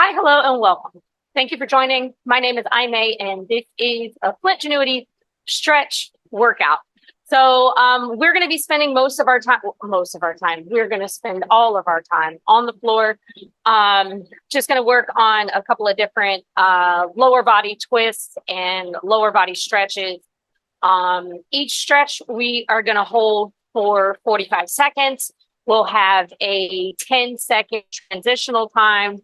Hi, hello, and welcome. Thank you for joining. My name is Aimee, and this is a Flint Genuity stretch workout. So we're going to be spending we're going to spend all of our time on the floor. Just going to work on a couple of different lower body twists and lower body stretches. Each stretch we are going to hold for 45 seconds. We'll have a 10-second transitional time.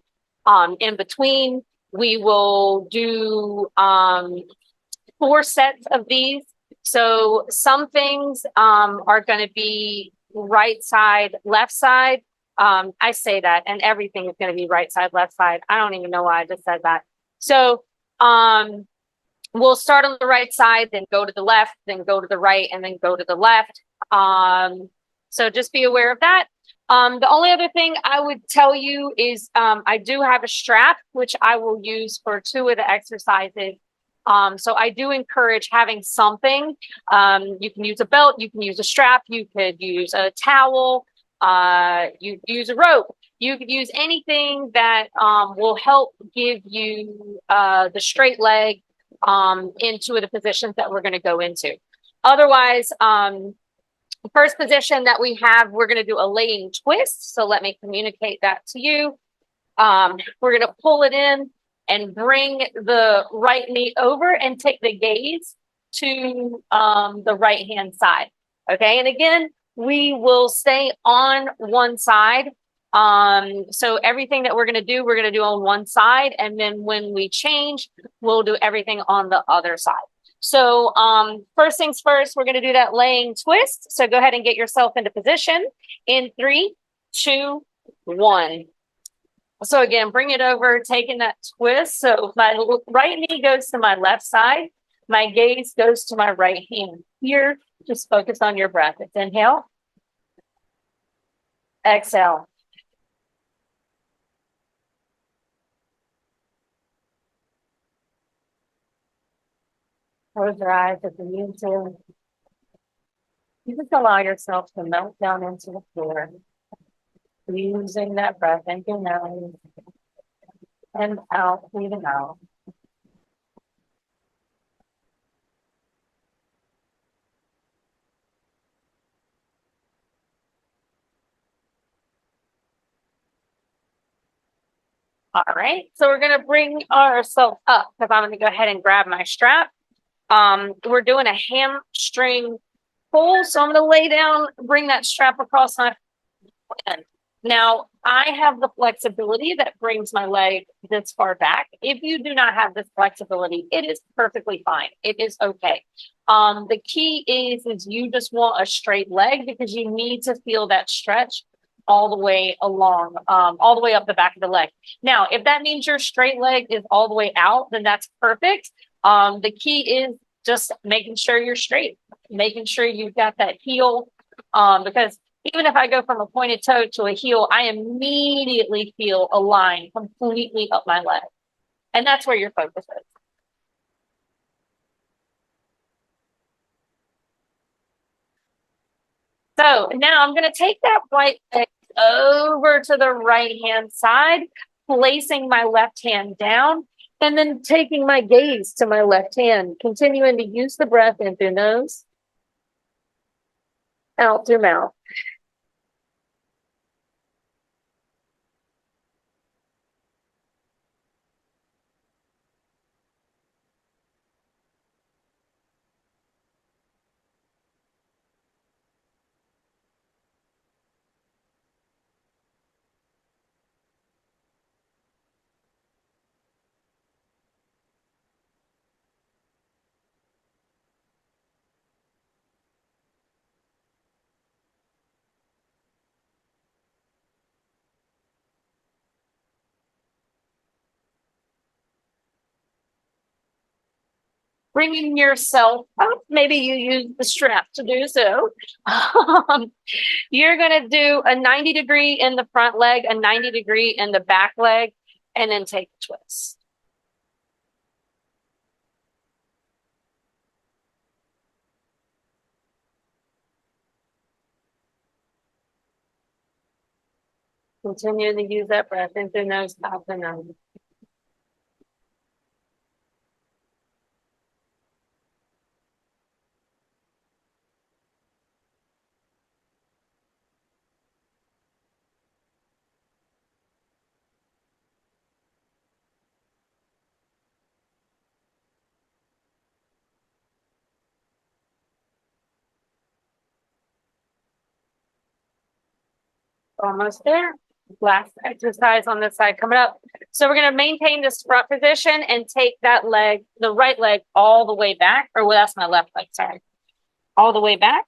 In between, we will do 4 sets of these. So some things are going to be right side, left side. I say that, and everything is going to be right side, left side. I don't even know why I just said that. So we'll start on the right side, then go to the left, then go to the right, and then go to the left. So just be aware of that. The only other thing I would tell you is I do have a strap, which I will use for 2 of the exercises. So I do encourage having something. You can use a belt, you can use a strap, you could use a towel, you could use a rope. You could use anything that will help give you the straight leg in 2 of the positions that we're going to go into. Otherwise, the first position that we have, we're going to do a laying twist. So let me communicate that to you. We're going to pull it in and bring the right knee over and take the gaze to the right hand side. Okay. And again, we will stay on one side. So everything that we're going to do on one side. And then when we change, we'll do everything on the other side. So first things first, we're going to do that laying twist. So go ahead and get yourself into position in 3, 2, 1. So again, bring it over, taking that twist. So my right knee goes to my left side. My gaze goes to my right hand. Here, just focus on your breath. It's inhale. Exhale. Close your eyes if you need to. You just allow yourself to melt down into the floor. Using that breath in your nose and out, breathing out. All right, so we're going to bring ourselves up because I'm going to go ahead and grab my strap. We're doing a hamstring pull, so I'm going to lay down, bring that strap across my hand. Now, I have the flexibility that brings my leg this far back. If you do not have this flexibility, it is perfectly fine. It is okay. The key is you just want a straight leg because you need to feel that stretch all the way along, all the way up the back of the leg. Now, if that means your straight leg is all the way out, then that's perfect. The key is just making sure you're straight, making sure you've got that heel, because even if I go from a pointed toe to a heel, I immediately feel a line completely up my leg. And that's where your focus is. So now I'm going to take that right leg over to the right hand side, placing my left hand down, and then taking my gaze to my left hand, continuing to use the breath in through nose, out through mouth. Bringing yourself up. Maybe you use the strap to do so. You're going to do a 90-degree in the front leg, a 90-degree in the back leg, and then take a twist. Continue to use that breath in through nose, out the nose. Almost there. Last exercise on this side coming up. So we're going to maintain this front position and take that leg, the right leg, all the way back. Or well, that's my left leg, sorry. All the way back.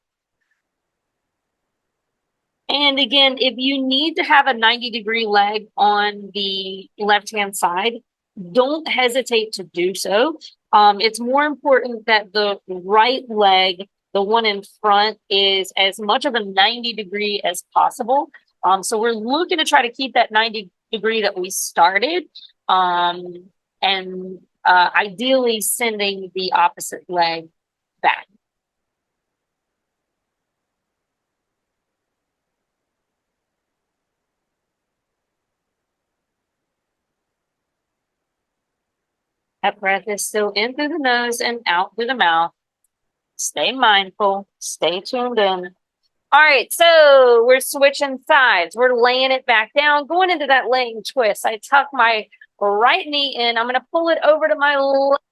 And again, if you need to have a 90-degree leg on the left-hand side, don't hesitate to do so. It's more important that the right leg, the one in front, is as much of a 90-degree as possible. So we're looking to try to keep that 90-degree that we started, and ideally sending the opposite leg back. That breath is still in through the nose and out through the mouth. Stay mindful, stay tuned in. All right, so we're switching sides. We're laying it back down, going into that laying twist. I tuck my right knee in. I'm going to pull it over to my left.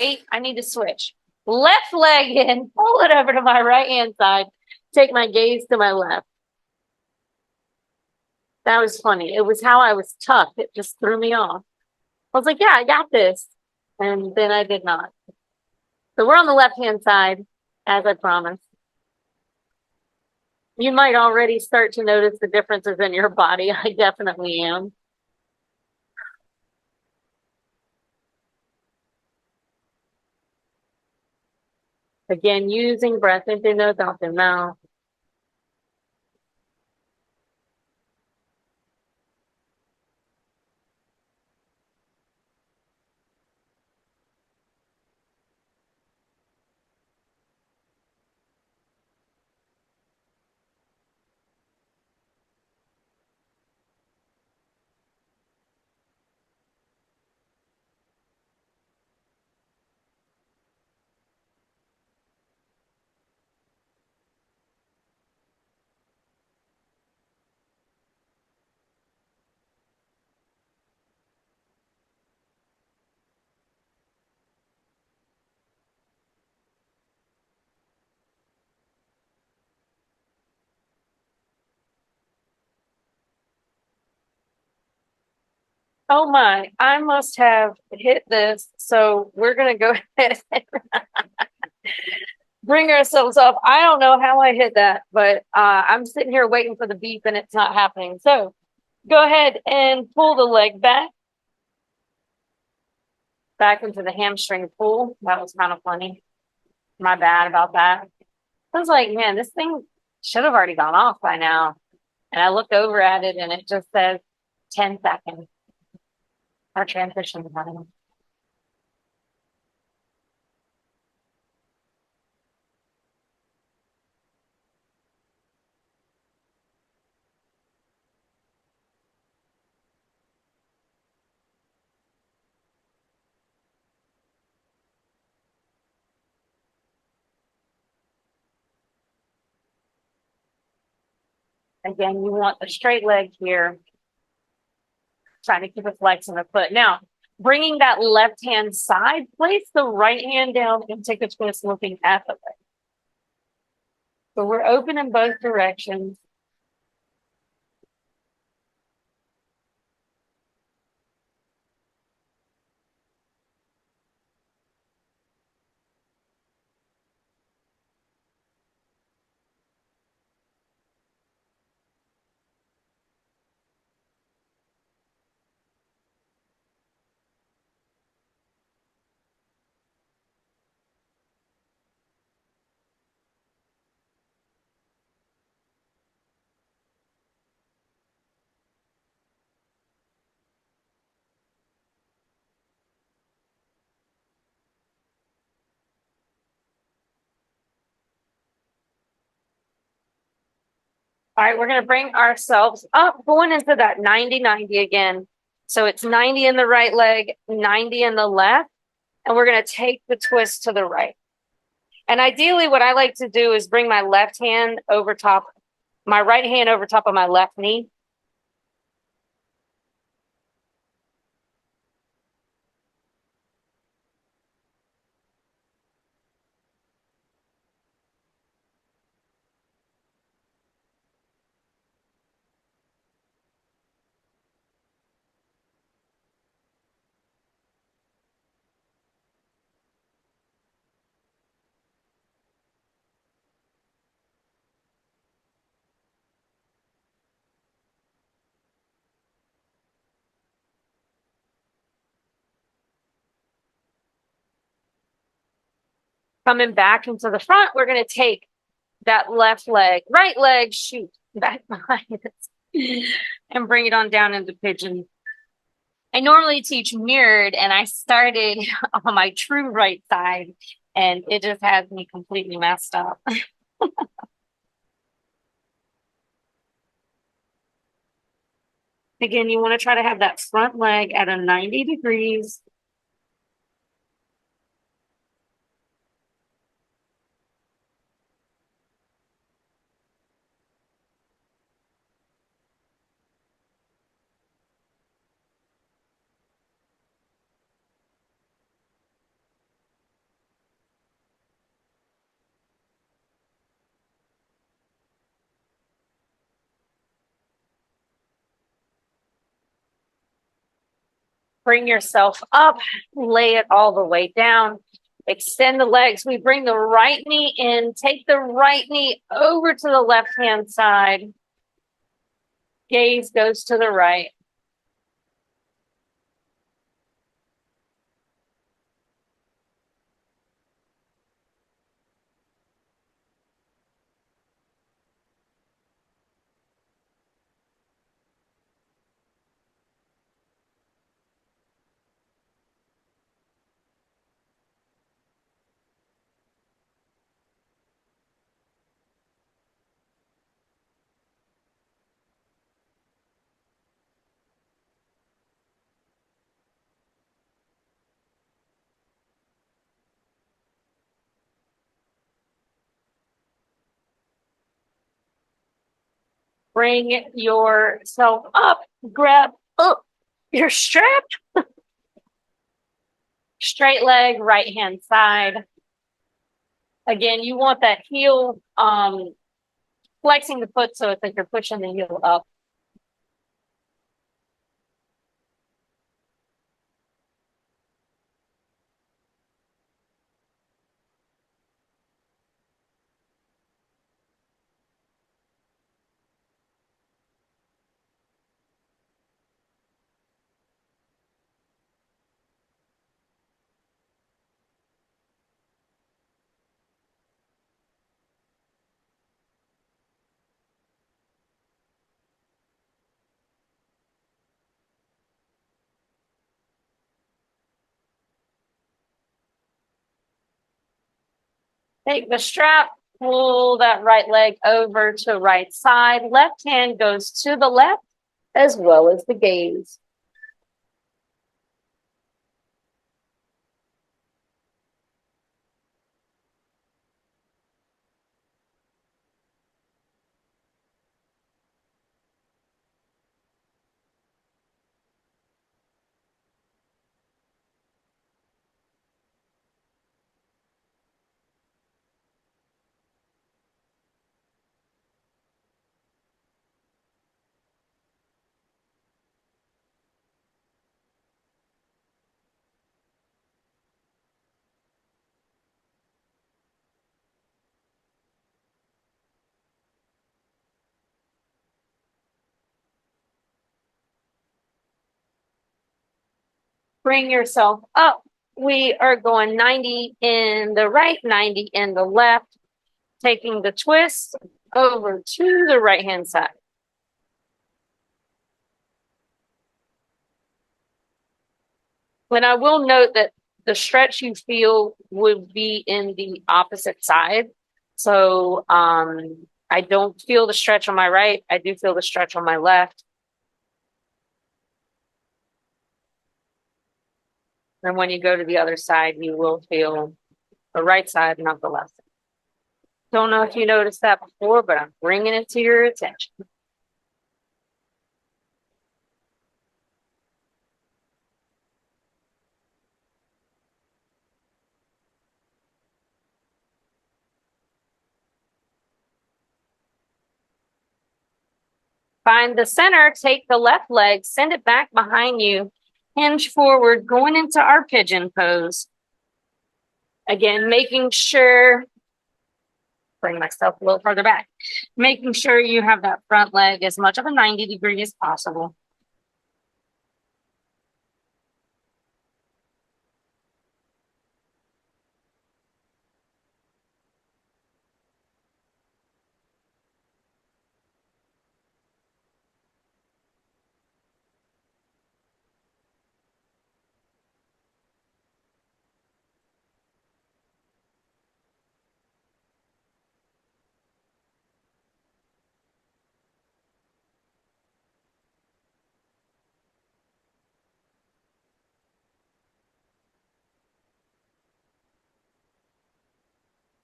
Wait, I need to switch. Left leg in, pull it over to my right hand side. Take my gaze to my left. That was funny. It was how I was tucked. It just threw me off. I was like, yeah, I got this. And then I did not. So we're on the left-hand side, as I promised. You might already start to notice the differences in your body. I definitely am. Again, using breath in through nose, out through mouth. Oh my, I must have hit this. So we're going to go ahead and bring ourselves up. I don't know how I hit that, but I'm sitting here waiting for the beep and it's not happening. So go ahead and pull the leg back into the hamstring pull. That was kind of funny. My bad about that. I was like, man, this thing should have already gone off by now. And I looked over at it and it just says 10 seconds. Our transition time. Again, you want the straight leg here, trying to keep it flexing the foot. Now, bringing that left hand side, place the right hand down and take a twist looking at the leg. So we're open in both directions. All right, we're going to bring ourselves up, going into that 90-90 again. So it's 90 in the right leg, 90 in the left, and we're going to take the twist to the right. And ideally, what I like to do is bring my left hand over top, my right hand over top of my left knee. Coming back into the front, we're going to take that left leg, right leg, shoot, back behind us and bring it on down into pigeon. I normally teach mirrored, and I started on my true right side, and it just has me completely messed up. Again, you want to try to have that front leg at a 90 degrees. Bring yourself up, lay it all the way down, extend the legs. We bring the right knee in, take the right knee over to the left-hand side. Gaze goes to the right. Bring yourself up, grab your strap. Straight leg, right hand side. Again, you want that heel flexing the foot so it's like you're pushing the heel up. Take the strap, pull that right leg over to right side. Left hand goes to the left as well as the gaze. Bring yourself up. We are going 90 in the right, 90 in the left, taking the twist over to the right hand side. And I will note that the stretch you feel would be in the opposite side. So I don't feel the stretch on my right. I do feel the stretch on my left. And when you go to the other side, you will feel the right side, not the left. Don't know if you noticed that before, but I'm bringing it to your attention. Find the center, take the left leg, send it back behind you, hinge forward, going into our pigeon pose. Again, making sure, bring myself a little further back, making sure you have that front leg as much of a 90-degree as possible.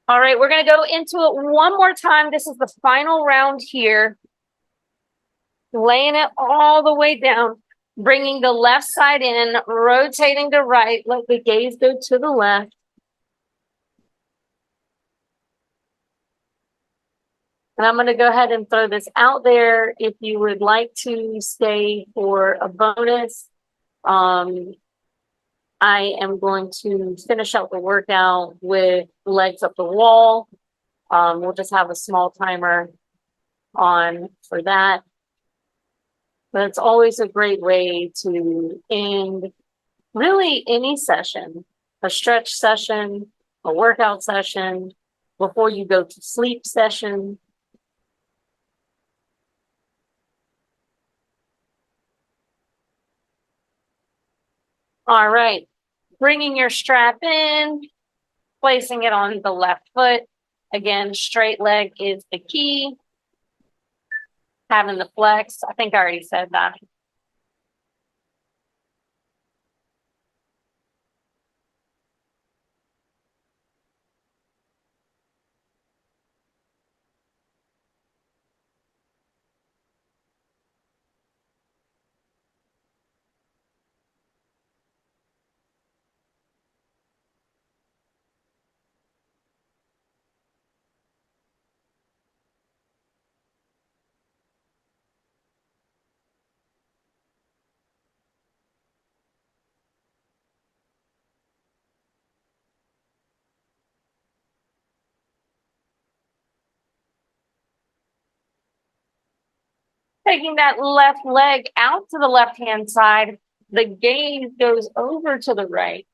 All right, we're going to go into it one more time. This is the final round here. Laying it all the way down, bringing the left side in, rotating to right, let the gaze go to the left. And I'm going to go ahead and throw this out there. If you would like to stay for a bonus, I am going to finish out the workout with legs up the wall. We'll just have a small timer on for that. But it's always a great way to end really any session, a stretch session, a workout session, before you go to sleep session. All right, bringing your strap in, placing it on the left foot. Again, straight leg is the key. Having the flex, I think I already said that. Taking that left leg out to the left-hand side, the gaze goes over to the right.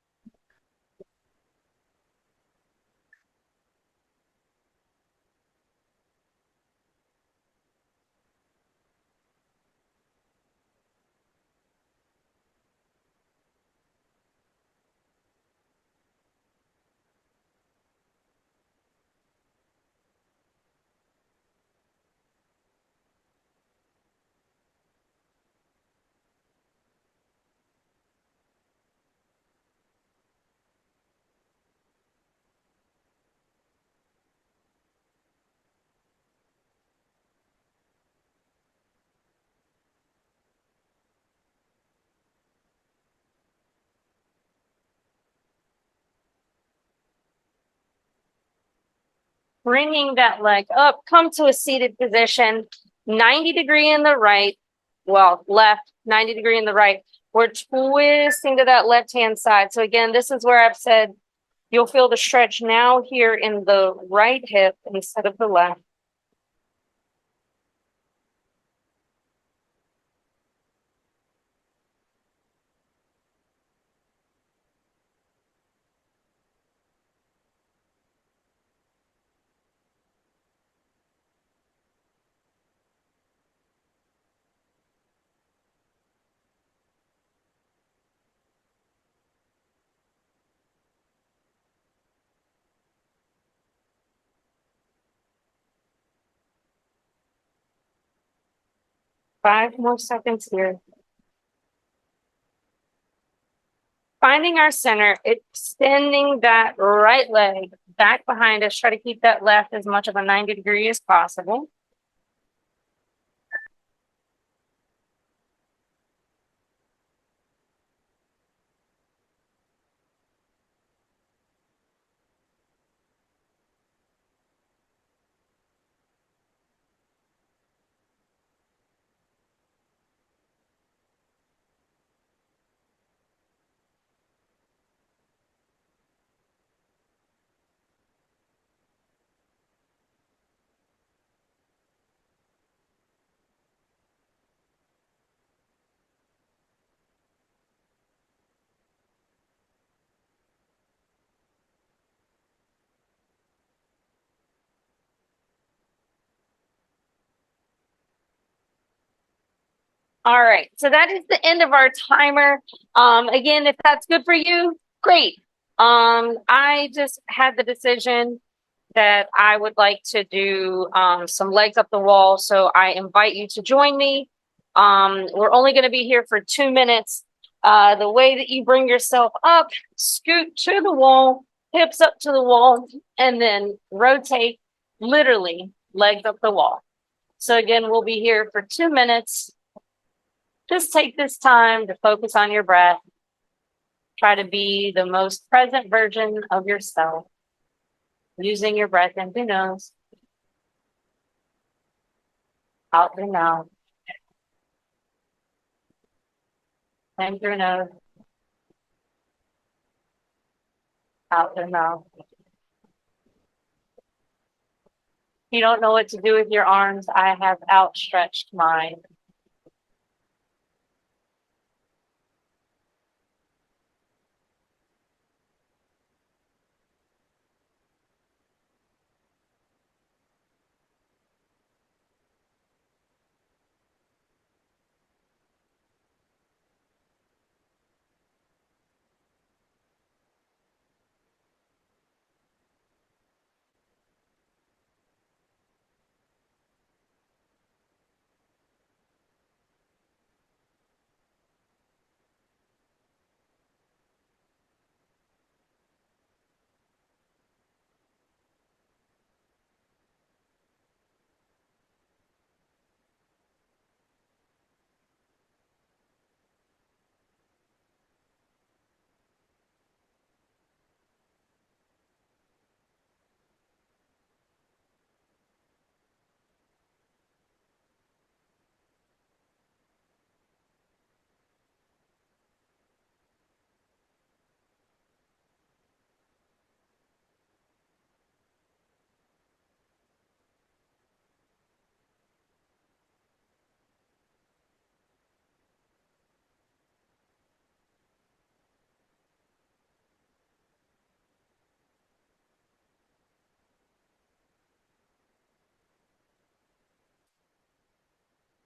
Bringing that leg up, come to a seated position, 90-degree in the right, well, left, 90-degree in the right. We're twisting to that left-hand side. So again, this is where I've said you'll feel the stretch now here in the right hip instead of the left. 5 more seconds here. Finding our center, extending that right leg back behind us. Try to keep that left as much of a 90-degree as possible. All right, so that is the end of our timer. Again, if that's good for you, great. I just had the decision that I would like to do some legs up the wall, so I invite you to join me. We're only going to be here for 2 minutes. The way that you bring yourself up, scoot to the wall, hips up to the wall, and then rotate, literally, legs up the wall. So again, we'll be here for 2 minutes. Just take this time to focus on your breath. Try to be the most present version of yourself, using your breath in through nose, out through mouth, in through nose, out through mouth. If you don't know what to do with your arms, I have outstretched mine.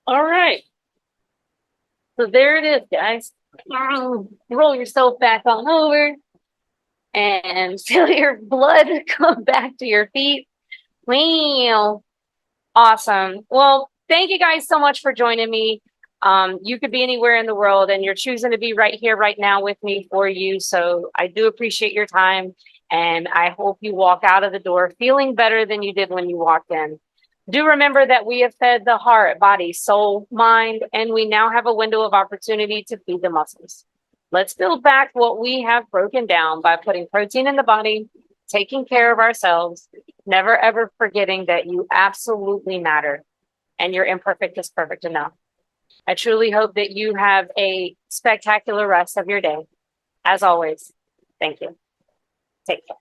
All right. So there it is, guys. Roll yourself back on over and feel your blood come back to your feet. Wow. Awesome. Well, thank you guys so much for joining me. You could be anywhere in the world and you're choosing to be right here, right now with me for you. So I do appreciate your time. And I hope you walk out of the door feeling better than you did when you walked in. Do remember that we have fed the heart, body, soul, mind, and we now have a window of opportunity to feed the muscles. Let's build back what we have broken down by putting protein in the body, taking care of ourselves, never ever forgetting that you absolutely matter and you're imperfect is perfect enough. I truly hope that you have a spectacular rest of your day. As always, thank you. Take care.